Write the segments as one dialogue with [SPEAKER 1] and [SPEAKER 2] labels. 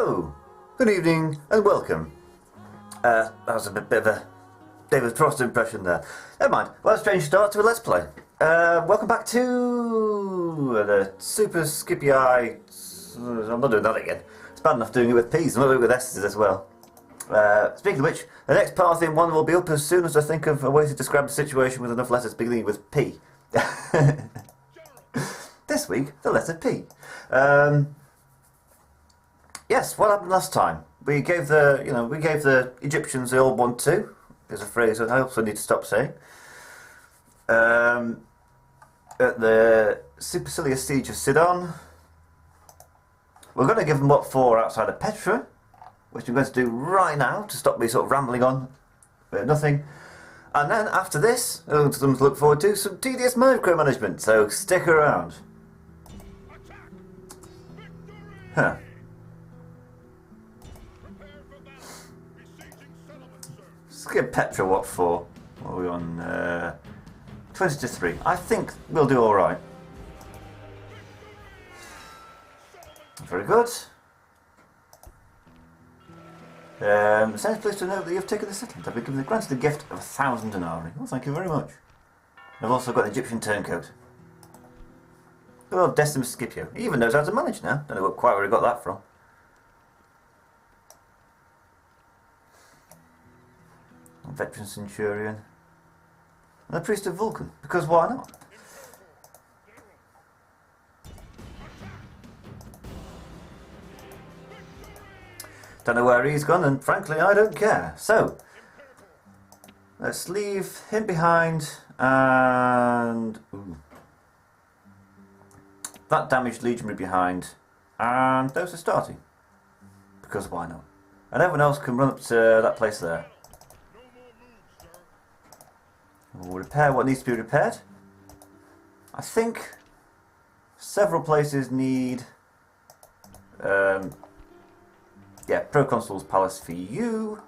[SPEAKER 1] Hello, good evening and welcome. That was a bit of a David Frost impression there. Never mind, well, a strange start to a Let's Play. Welcome back to the Super Scipii. I'm not doing that again. It's bad enough doing it with P's, I'm not doing it with S's as well. Speaking of which, the next Parthian one will be up as soon as I think of a way to describe the situation with enough letters beginning with P. This week, the letter P. Yes, what happened last time? We gave the Egyptians the old 1-2. There's a phrase that I also need to stop saying. At the supercilious siege of Sidon. We're going to give them what for outside of Petra, which I'm going to do right now to stop me sort of rambling on about nothing. And then after this, something to look forward to, some tedious micromanagement, so stick around. Huh. Skip Petra what for? What are we on? 20 to 3. I think we'll do alright. Very good. Sends pleased to note that you've taken the settlement. I've been given the granted the gift of 1,000 denarii. Well, thank you very much. I've also got an Egyptian turncoat. Well, Decimus Scipio. He even knows how to manage now. Don't know quite where he got that from. A veteran centurion. And a priest of Vulcan. Because why not? Don't know where he's gone, and frankly, I don't care. So, let's leave him behind, and that damaged legionary behind, and those are starting. Because why not? And everyone else can run up to that place there. We'll repair what needs to be repaired. I think several places need Proconsul's Palace for you,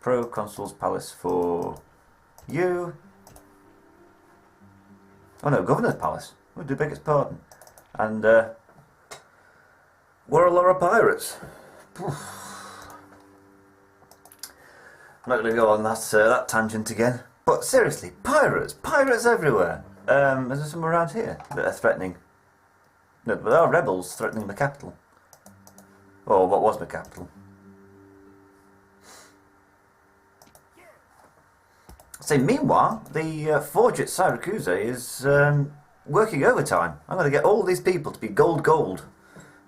[SPEAKER 1] Proconsul's Palace for you. Oh no, Governor's Palace. I do beg its pardon. And Waralora Pirates. I'm not going to go on that tangent again. But seriously, pirates! Pirates everywhere! Is there some around here that are threatening? No, but there are rebels threatening the capital. Or what was the capital. So meanwhile, the forge at Syracuse is working overtime. I'm going to get all these people to be gold.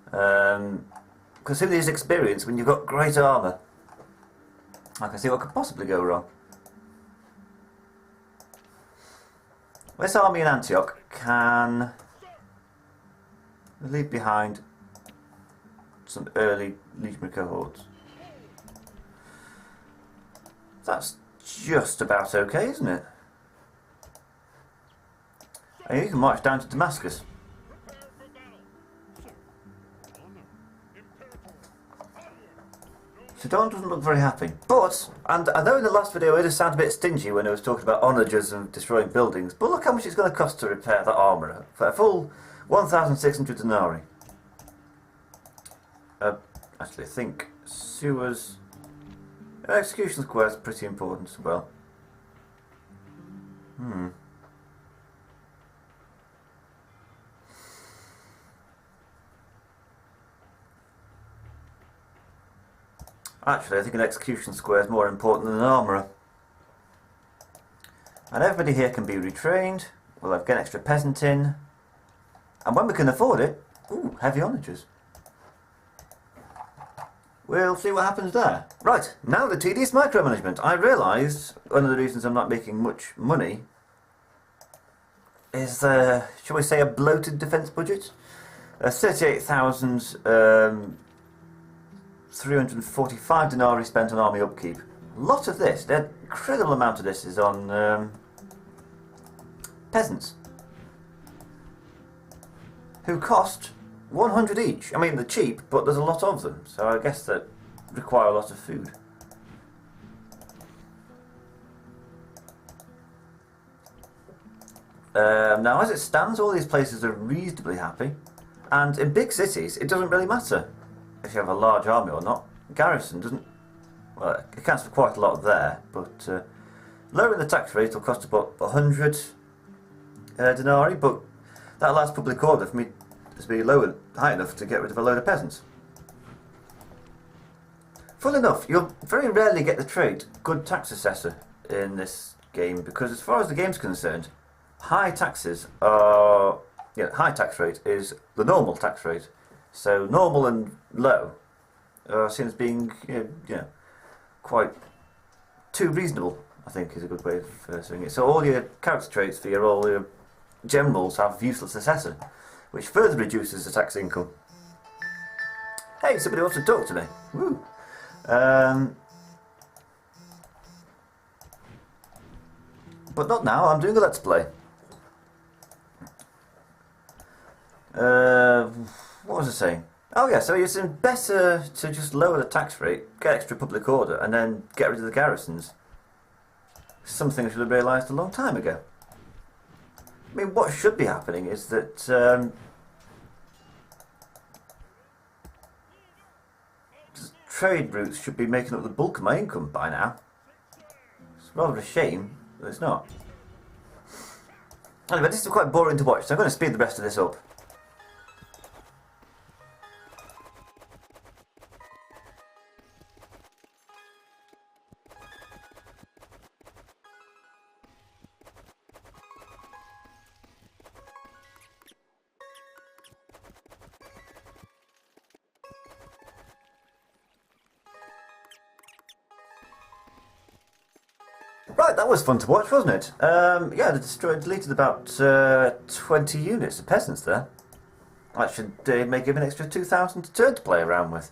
[SPEAKER 1] Because who needs experience when you've got great armour? I can see what could possibly go wrong. This army in Antioch can leave behind some early legionary cohorts. That's just about okay, isn't it? And you can march down to Damascus. Sidon doesn't look very happy. But, and I know in the last video it did sound a bit stingy when I was talking about onagers and destroying buildings, but look how much it's going to cost to repair that armour for a full 1,600 denarii. Actually, I think sewers... Execution square is pretty important as well. Actually, I think an execution square is more important than an armourer. And everybody here can be retrained. We'll have get an extra peasant in. And when we can afford it, heavy onagers. We'll see what happens there. Right, now the tedious micromanagement. I realised one of the reasons I'm not making much money is, shall we say, a bloated defence budget? 38,000... 345 denarii spent on army upkeep. A lot of this, an incredible amount of this is on peasants who cost 100 each. I mean, they're cheap, but there's a lot of them, so I guess that require a lot of food. Now, as it stands, all these places are reasonably happy, and in big cities, it doesn't really matter. if you have a large army or not. Garrison doesn't, well, it accounts for quite a lot there, but lowering the tax rate will cost about 100 denarii, but that allows public order for me to be high enough to get rid of a load of peasants. Funnily enough, you'll very rarely get the trait good tax assessor in this game, because as far as the game's concerned, high tax rate is the normal tax rate. So normal and low are seen as being quite too reasonable, I think is a good way of saying it. So all your character traits for all your generals have useless assessor, which further reduces the tax income. Hey, somebody wants to talk to me. Woo. But not now, I'm doing a let's play. What was I saying? Oh yeah, so it's better to just lower the tax rate, get extra public order, and then get rid of the garrisons. Something I should have realised a long time ago. I mean, what should be happening is that trade routes should be making up the bulk of my income by now. It's rather a shame that it's not. Anyway, this is quite boring to watch, so I'm going to speed the rest of this up. Right, that was fun to watch, wasn't it? Yeah, they deleted about 20 units of peasants there. That should may give an extra 2,000 to turn to play around with.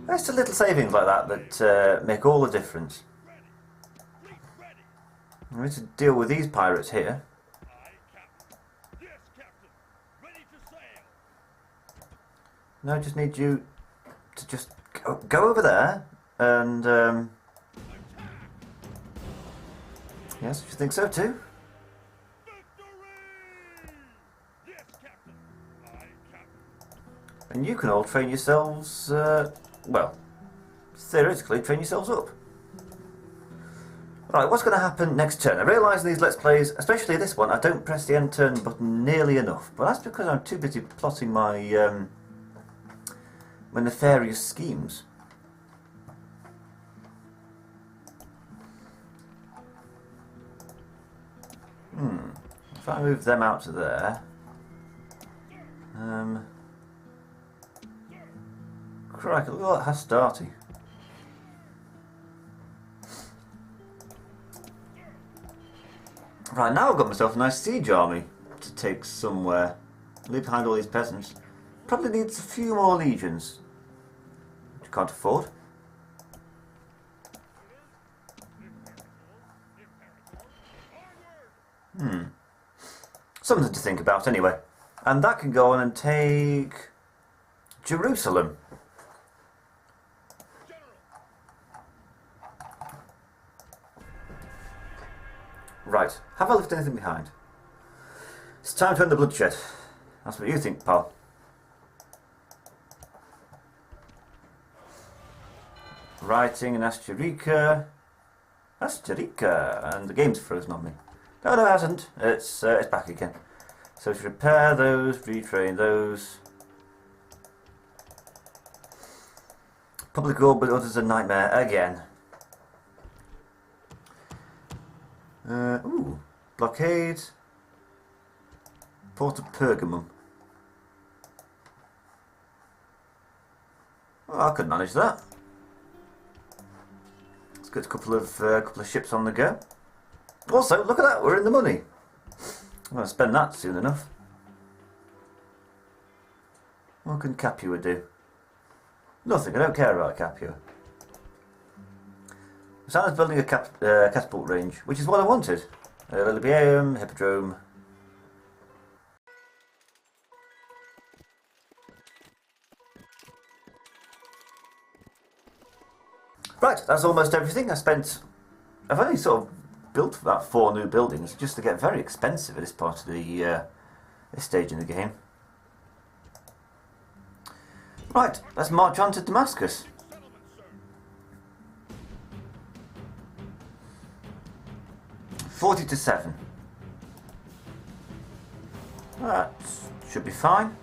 [SPEAKER 1] There's little savings like that that make all the difference. I need to deal with these pirates here. No, I just need you to just go over there and... Yes, you think so too? And you can all train yourselves, well, theoretically train yourselves up. Right, what's going to happen next turn? I realise in these Let's Plays, especially this one, I don't press the end turn button nearly enough. But that's because I'm too busy plotting my, my nefarious schemes. If I move them out to there, crikey, look at that Hastati. Right, now I've got myself a nice siege army to take somewhere. Leave behind all these peasants. Probably needs a few more legions, which I can't afford. Something to think about anyway. And that can go on and take Jerusalem. Right, have I left anything behind? It's time to end the bloodshed. That's what you think, pal. Writing in Asturika. And the game's frozen on me. No, it hasn't. It's back again. So to repair those, retrain those. Public orbit orders a nightmare again. Ooh, blockade. Port of Pergamum. Well, I could manage that. Let's get a couple of ships on the go. Also, look at that, we're in the money. I'm going to spend that soon enough. What can Capua do? Nothing, I don't care about Capua. Besides building a catapult range, which is what I wanted. Lilybaeum, Hippodrome. Right, that's almost everything. I've only sort of built about 4 new buildings just to get very expensive at this part of the this stage in the game. Right, let's march on to Damascus. $40-7. That should be fine.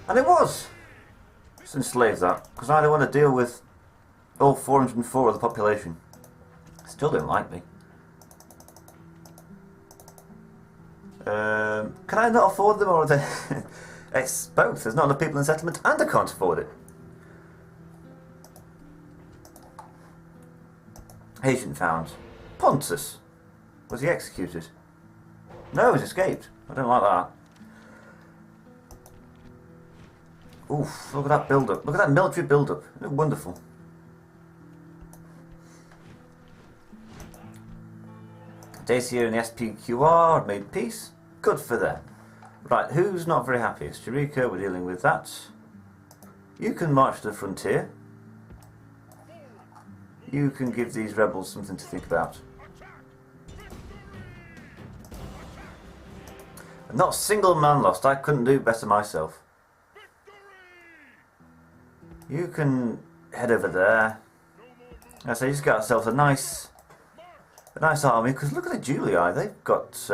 [SPEAKER 1] And it was. Let's enslave that, because I don't want to deal with all 404 of the population. Still don't like me. Can I not afford them, or are they... It's both. There's not enough people in the settlement and I can't afford it. Agent found. Pontus. Was he executed? No, he's escaped. I don't like that. Oof, look at that build-up. Look at that military build-up. Wonderful. Dacia and the SPQR have made peace. Good for them. Right, who's not very happy? Jericho, we're dealing with that. You can march to the frontier. You can give these rebels something to think about. Not a single man lost. I couldn't do better myself. You can head over there. I say, just get ourselves a nice army, because look at the Julii. They've got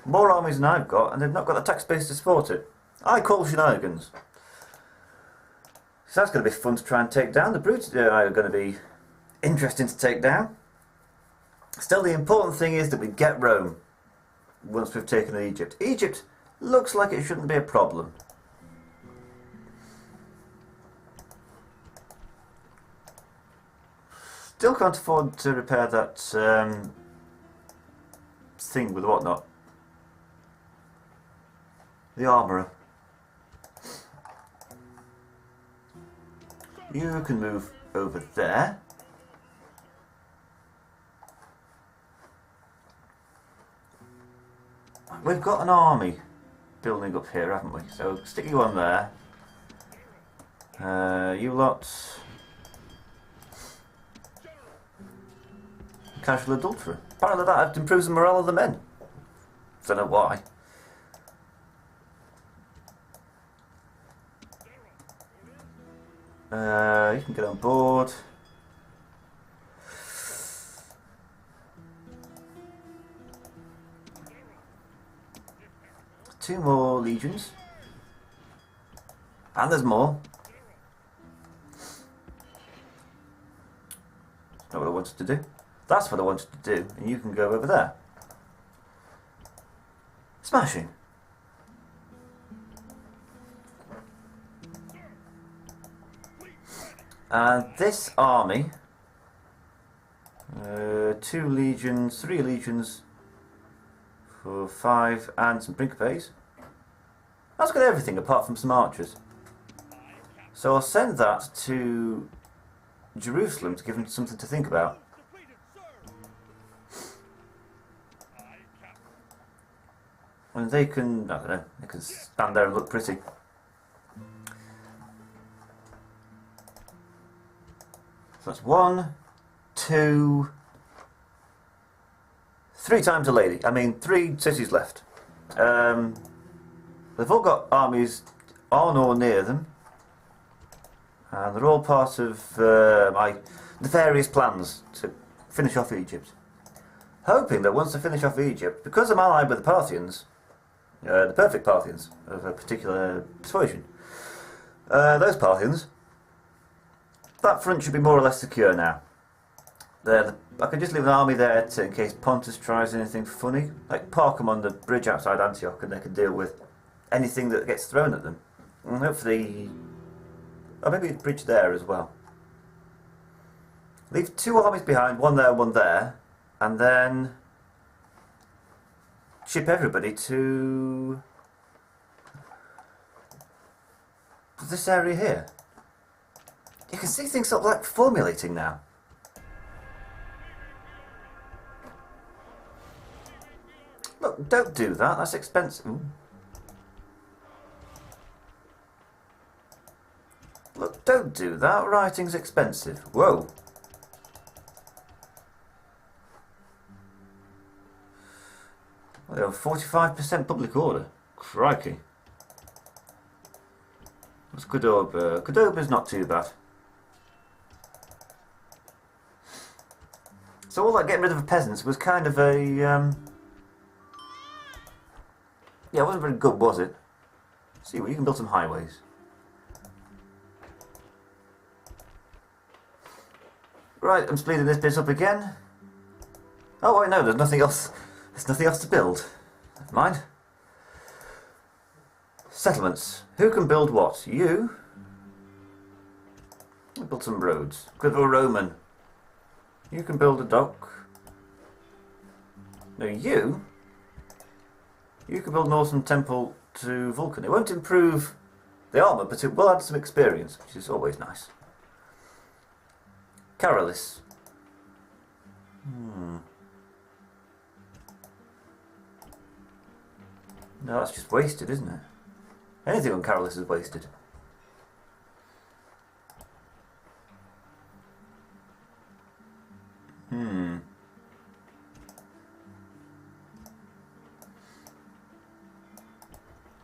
[SPEAKER 1] more armies than I've got, and they've not got the tax base to support it. I call shenanigans. So that's going to be fun to try and take down. The brutes are going to be interesting to take down. Still, the important thing is that we get Rome once we've taken Egypt. Egypt looks like it shouldn't be a problem. Still can't afford to repair that thing with whatnot. The armourer. You can move over there. We've got an army building up here, haven't we? So stick you on there. You lot. Casual adulterer. Apparently that improves the morale of the men. Don't know why. You can get on board. Two more legions. And there's more. That's not what I wanted to do. That's what I wanted to do, and you can go over there. Smashing. And this army, 2 legions, 3 legions, 4, 5, and some Principes. That's got everything apart from some archers. So I'll send that to Jerusalem to give them something to think about. And they can, I don't know, they can stand there and look pretty. So that's 1, 2, 3 times a lady. I mean, 3 cities left. They've all got armies on or near them. And they're all part of my nefarious plans to finish off Egypt. Hoping that once I finish off Egypt, because I'm allied with the Parthians, the perfect Parthians of a particular persuasion, those Parthians, that front should be more or less secure now. I could just leave an army there in case Pontus tries anything funny, like park them on the bridge outside Antioch, and they can deal with anything that gets thrown at them. And hopefully, or maybe a bridge there as well. Leave 2 armies behind, one there, and then ship everybody to this area here. You can see things sort of like formulating now. Look, don't do that, that's expensive. Ooh. Look, don't do that, writing's expensive. Whoa. Oh, 45% public order. Crikey. What's Cordoba? Cordoba's not too bad. So all that getting rid of the peasants was kind of a... yeah, it wasn't very good, was it? See, well, you can build some highways. Right, I'm speeding this bit up again. Oh, wait, no, there's nothing else. There's nothing else to build. Never mind. Settlements. Who can build what? You? We'll build some roads. Good for Roman. You can build a dock. No, you? You can build an awesome temple to Vulcan. It won't improve the armour, but it will add some experience, which is always nice. Caralis. No, that's just wasted, isn't it? Anything on Caralis is wasted.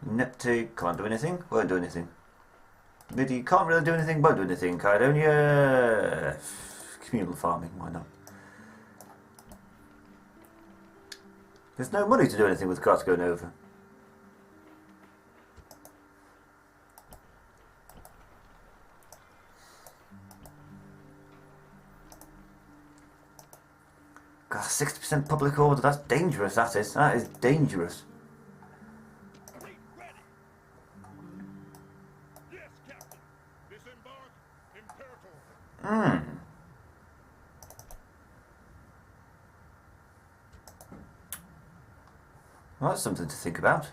[SPEAKER 1] Nepti can't do anything, won't do anything. Midi can't really do anything, won't do anything. Kydonia, communal farming, why not? There's no money to do anything with carts going over. God, 60% public order, that's dangerous, that is. That is dangerous. Well, that's something to think about.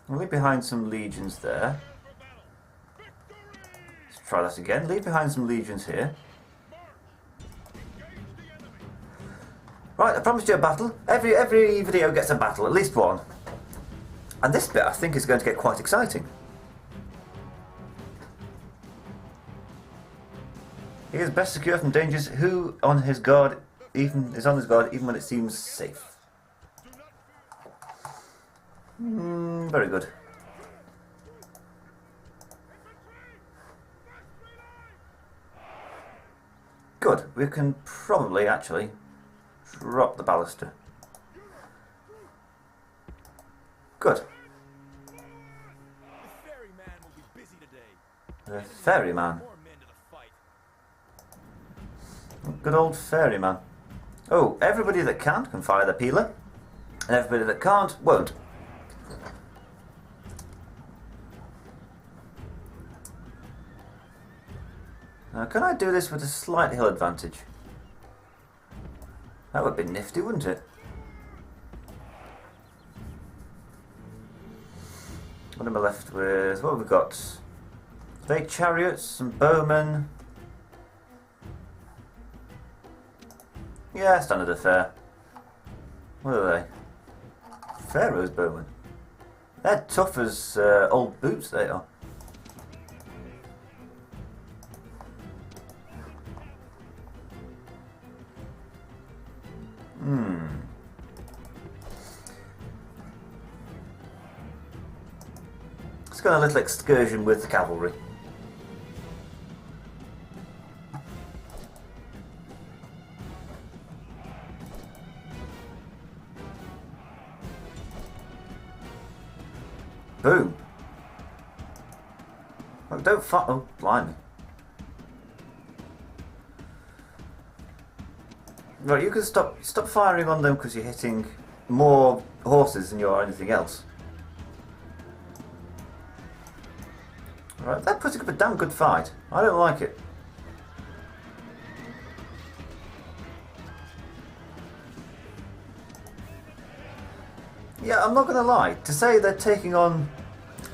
[SPEAKER 1] I'll leave behind some legions there. Let's try that again. Leave behind some legions here. Right, I promised you a battle. Every video gets a battle, at least one. And this bit, I think, is going to get quite exciting. He is best secure from dangers. Who on his guard is on his guard even when it seems safe. Very good. Good. We can probably actually drop the ballista. Good. The ferryman. Good old ferryman. Oh, everybody that can fire the peeler, and everybody that can't won't. Now, can I do this with a slight hill advantage? That would be nifty, wouldn't it? What am I left with? What have we got? They chariots, some bowmen. Yeah, standard affair. What are they? Pharaoh's bowmen. They're tough as old boots, they are. Let's go on a little excursion with the cavalry. Boom. Oh, don't fire. Oh, blimey. Right, you can stop firing on them because you're hitting more horses than you are anything else. Right, they're putting up a damn good fight. I don't like it. Yeah, I'm not going to lie. To say they're taking on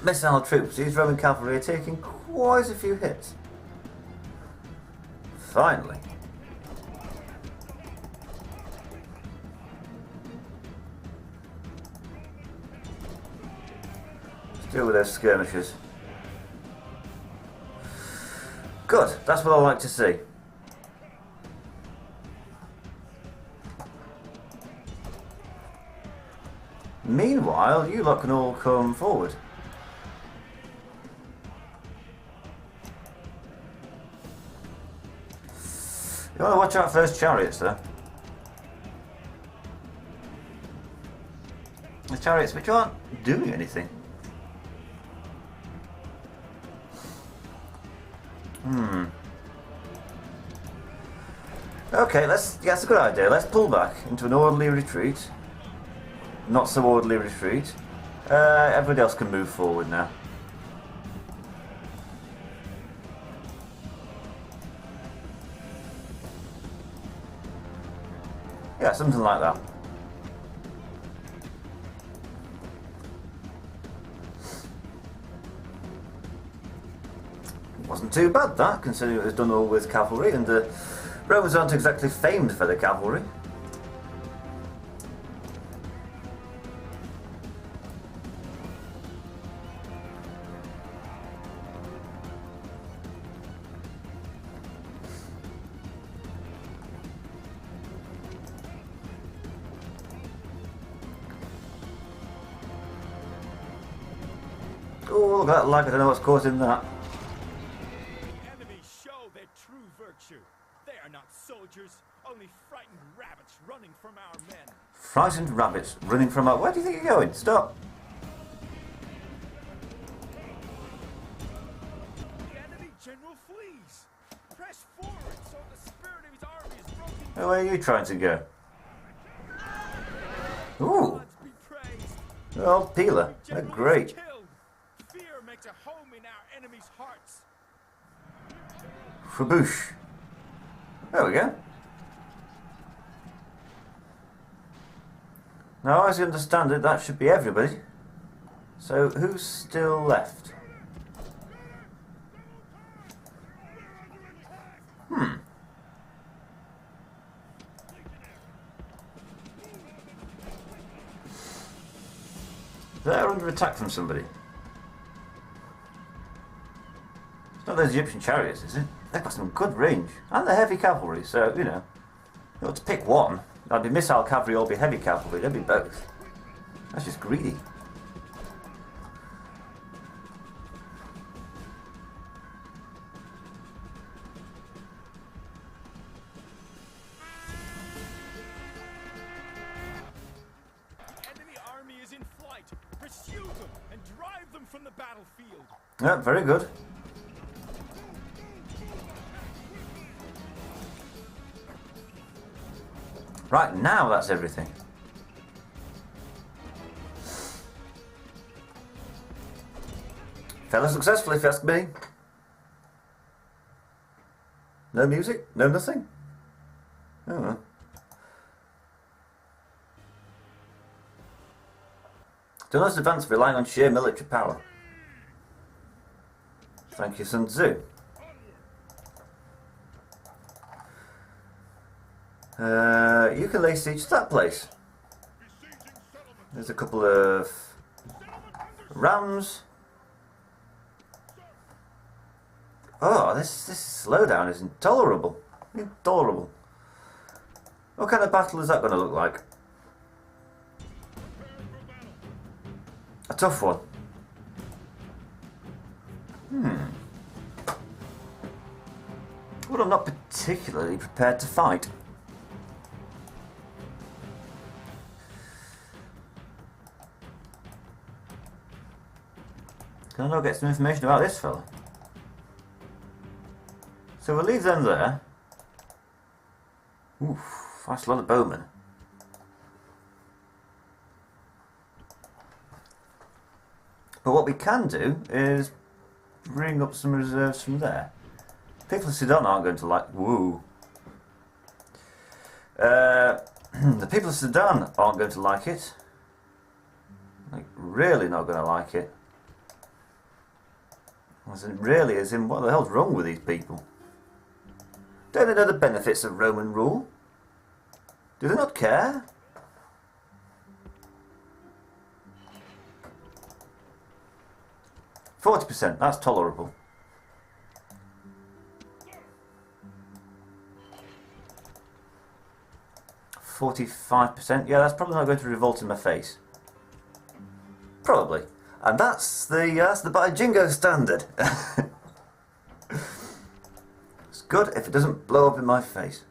[SPEAKER 1] missile troops, these Roman cavalry are taking quite a few hits. Finally. Let's deal with those skirmishers. Good, that's what I like to see. Meanwhile, you lot can all come forward. You want to watch out for those chariots, though. The chariots which aren't doing anything. Okay, that's a good idea. Let's pull back into an orderly retreat. Not so orderly retreat. Everybody else can move forward now. Yeah, something like that. Wasn't too bad, that, considering it was done all with cavalry, and the Romans aren't exactly famed for their cavalry. Oh, look at that lag, I don't know what's causing that.
[SPEAKER 2] The enemy show their true virtue. They are not soldiers, only frightened rabbits running from our men.
[SPEAKER 1] Frightened rabbits running from our... Where do you think you're going? Stop.
[SPEAKER 2] The enemy general flees. Press forward so the spirit of his army is broken.
[SPEAKER 1] Where are you trying to go? Ooh.
[SPEAKER 2] Gods be praised.
[SPEAKER 1] Oh, Peeler.
[SPEAKER 2] The
[SPEAKER 1] They're
[SPEAKER 2] general is
[SPEAKER 1] great.
[SPEAKER 2] killed. Fear makes a home in our enemies' hearts.
[SPEAKER 1] Faboosh. There we go. Now, as I understand it, that should be everybody. So, who's still left? They're under attack from somebody. It's not those Egyptian chariots, is it? They've got some good range. And they're heavy cavalry, so, you know. You ought to pick one. That'd be missile cavalry or be heavy cavalry. They'd be both. That's just greedy.
[SPEAKER 2] Enemy army is in flight. Pursue them and drive them from the battlefield.
[SPEAKER 1] Yeah, very good. Right, now that's everything. Fairly successful, if you ask me. No music? No nothing? Oh well. Do not advance relying on sheer military power. Thank you, Sun Tzu. You can lay siege to that place. There's a couple of rams. Oh, this slowdown is intolerable. Intolerable. What kind of battle is that going to look like? A tough one. Well, I'm not particularly prepared to fight. Can I now get some information about this fella? So we'll leave them there. Oof, that's a lot of bowmen. But what we can do is bring up some reserves from there. People of Sudan aren't going to like... Woo. The people of Sudan aren't going to like it. Like, really not going to like it. As in, really, as in, what the hell's wrong with these people? Don't they know the benefits of Roman rule? Do they not care? %, that's tolerable. 45%, yeah, that's probably not going to revolt in my face. Probably. And that's the by Jingo standard. It's good if it doesn't blow up in my face.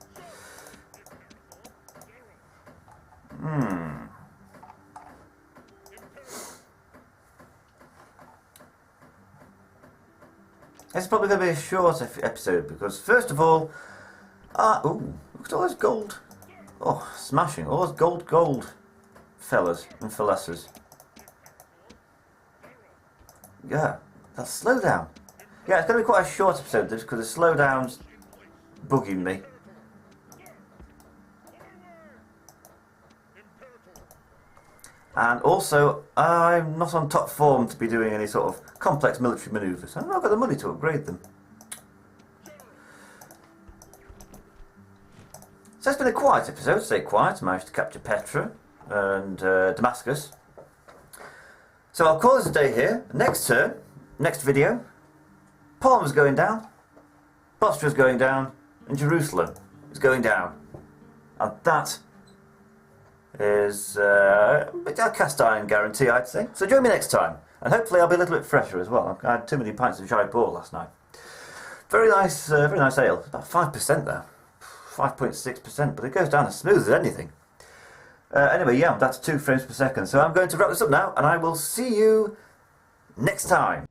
[SPEAKER 1] It's probably going to be a short episode because, first of all, ooh, look at all this gold. Oh, smashing. All those gold fellas and fellasses. Yeah, that's slow down. Yeah, it's going to be quite a short episode this because the slowdown's bugging me. And also, I'm not on top form to be doing any sort of complex military manoeuvres. I've not got the money to upgrade them. So it's been a quiet episode, stay quiet. I managed to capture Petra and Damascus. So I'll call this a day here. Next turn, next video, Palma's going down, Bostra's going down, and Jerusalem is going down. And that is a cast iron guarantee, I'd say. So join me next time, and hopefully I'll be a little bit fresher as well. I had too many pints of Shy Ball last night. Very nice ale. About 5% there, 5.6%, but it goes down as smooth as anything. Anyway, yeah, that's 2 frames per second. So I'm going to wrap this up now, and I will see you next time.